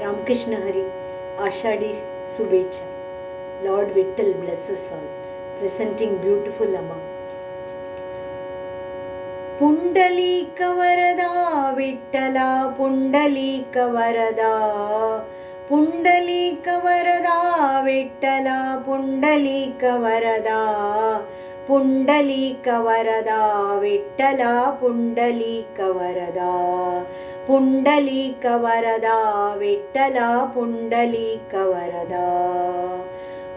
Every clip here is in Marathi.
रामकृष्ण हरी आषाढी शुभेच्छा. Lord Vittal bless us all. Presenting beautiful Amma. Pundalik वरदा विठ्ठला पुंडलीक वरदा, पुंडलीक वरदा विठ्ठला पुंडलीक वरदा, पुंडलीक वरदा विठ्ठला पुंडलीक वरदा, पुंडलीक वरदा विठ्ठला पुंडलीक वरदा,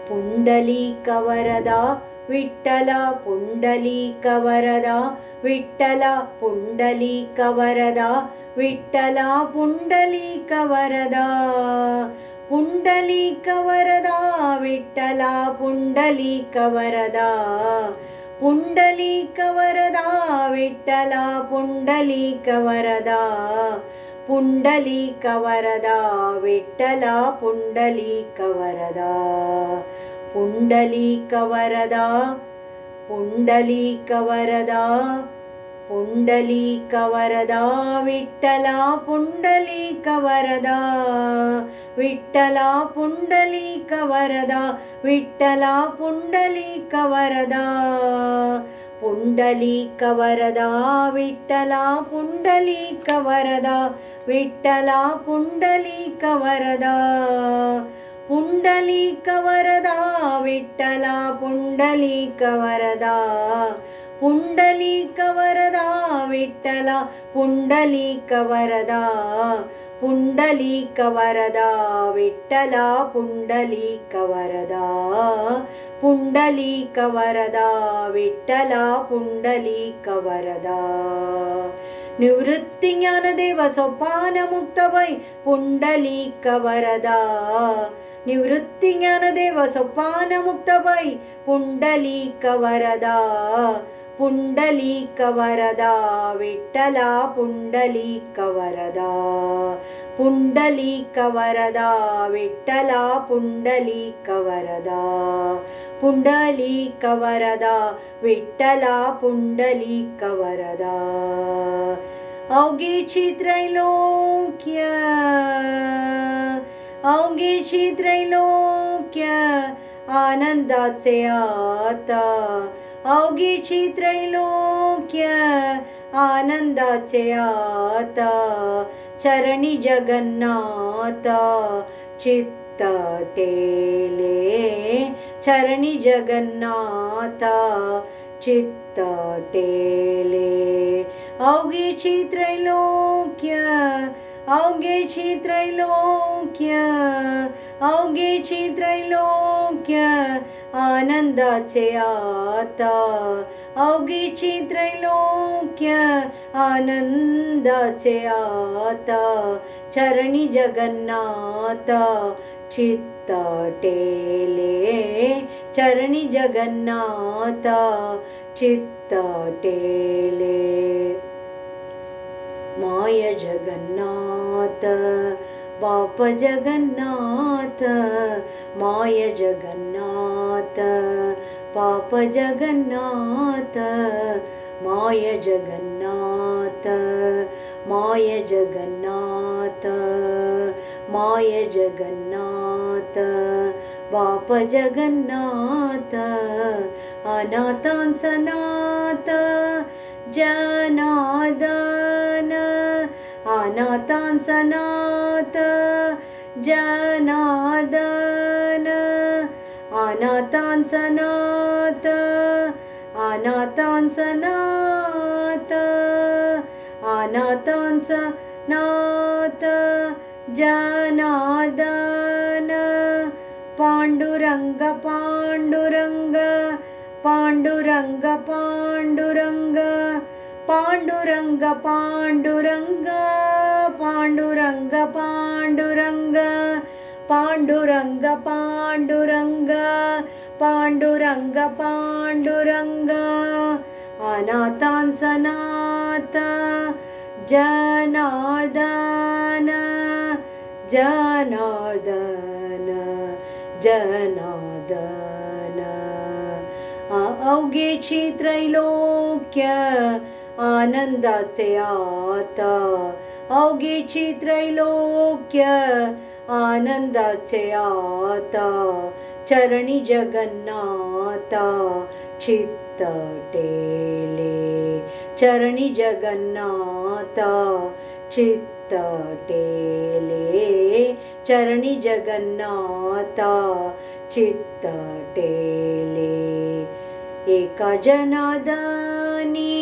पुंडलीक वरदा विठ्ठला पुंडलीक वरदा, विठ्ठला पुंडलीक वरदा, विठ्ठला पुंडलीक वरदा, पुंडलीक वरदा विठ्ठला पुंडलीक वरदा, पुंडलीक वरदा विठ्ठला पुंडलीक वरदा, पुंडलीक वरदा विठ्ठला पुंडलीक वरदा, पुंडलीक वरदा, पुंडलीक वरदा, पुंडलीक वरदा विठ्ठला पुंडलीक वरदा, विठ्ठला पुंडलीक वरदा, विठ्ठला पुंडलीक वरदा, पुंडलीक वरदा विठ्ठला पुंडलीक वरदा, विठ्ठला पुंडलीक वरदा, पुंडलीक वरदा विठ्ठला पुंडलीक वरदा, पुंडलीक वरदा विठ्ठला पुंडलीक वरदा, पुंडलीक वरदा विठ्ठला पुंडलीक वरदा, पुंडलीक वरदा विठ्ठला पुंडलीक वरदा, निवृत्ती ज्ञानदेव सोपान मुक्तवै पुंडलीक वरदा, निवृत्ती ज्ञानदेव सोपान मुक्तवै पुंडलीक वरदा, पुंडलीक वरदा विठ्ठला पुंडलीक वरदा, पुंडलीक वरदा विठ्ठला पुंडलीक वरदा, पुंडलीक वरदा विठ्ठला पुंडलीक वरदा, अवघीची त्रैलोक्य, अवघीची त्रैलोक्य आनंदाचे आता, अवघीची त्रैलोक्य आनंदाचे आता, चरणी जगन्नाथ चित्त टेले, चरणी जगन्नाथ चित्त टेले, अवघीची त्रैलोक्य, अवघीची त्रैलोक्य, अवघीची त्रैलोक्य आनंदाचे आता, अवघीची त्रैलोक्य आनंदाचे आता, चरणी जगन्नाथ चित्त टेले, चरणी जगन्नाथ चित्त टेले, माय जगन्नाथ बाप जगन्नाथ, माय जगन्नाथ पाप जगन्नाथ, माय जगन्नाथ, माय जगन्नाथ, माय जगन्नाथ बाप जगन्नाथ, अनाथांचा नाथ जनार्दन, अनाथांचा नाथ जनार्दन, अनाथांचा नाथ, अनाथांचा नाथ, अनाथांचा नाथ जनार्दन, पांडुरंग पांडुरंग, पांडुरंग पांडुरंग, पांडुरंग पांडुरंग, पांडुरंग पांडुरंग, पांडुरंग पांडुरंग, पांडुरंग पांडुरंग, अनाथांचा नाथ जनार्दन, जनार्दन, जनार्दन, अवघीची त्रैलोक्य आनंदाचे आता, अवघीची त्रैलोक्य आनंदाचे आता चरणी जगन्नाथा चित्तटेले चरणी जगन्नाथा चित्तटेले चरणी जगन्नाथा चित्तटेले एका जनार्दनी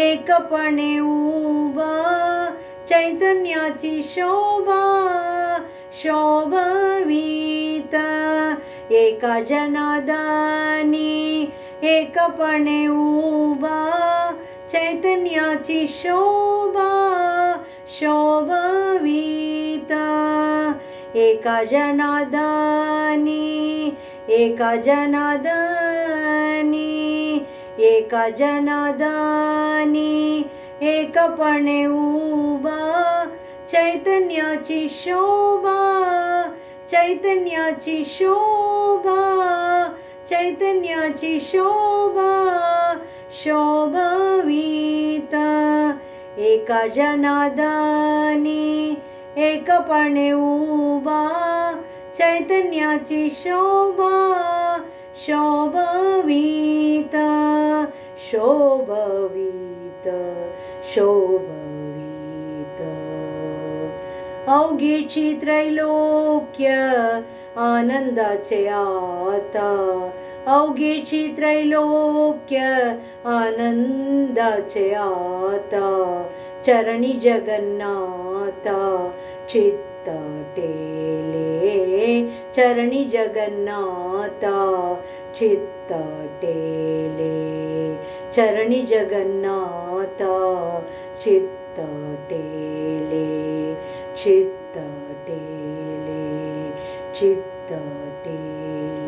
एकपणे उभा चैतन्याची शोभा शोभवीत एका जनार्दनी एकपणे उभा चैतन्याची शोभा शोभवीत एका जनार्दनी एका जनार्दनी एका जनार्दनी एकपणे उभा चैतन्याची शोभा चैतन्याची शोभा चैतन्याची शोभा शोभवीत एका जनार्दनी एकपणे उभा चैतन्याची शोभा शोभवीत शोभवीत शोभवीत अवघेची त्रैलोक्य आनंदाचे आता अवघेची त्रैलोक्य आनंदाचे आता चरणी जगन्नाथा चित्तटेले चरणी जगन्नाथा चित्तटेले चरणी जगन्नाथा चित्तटेले चित्तटेले चित्तटेले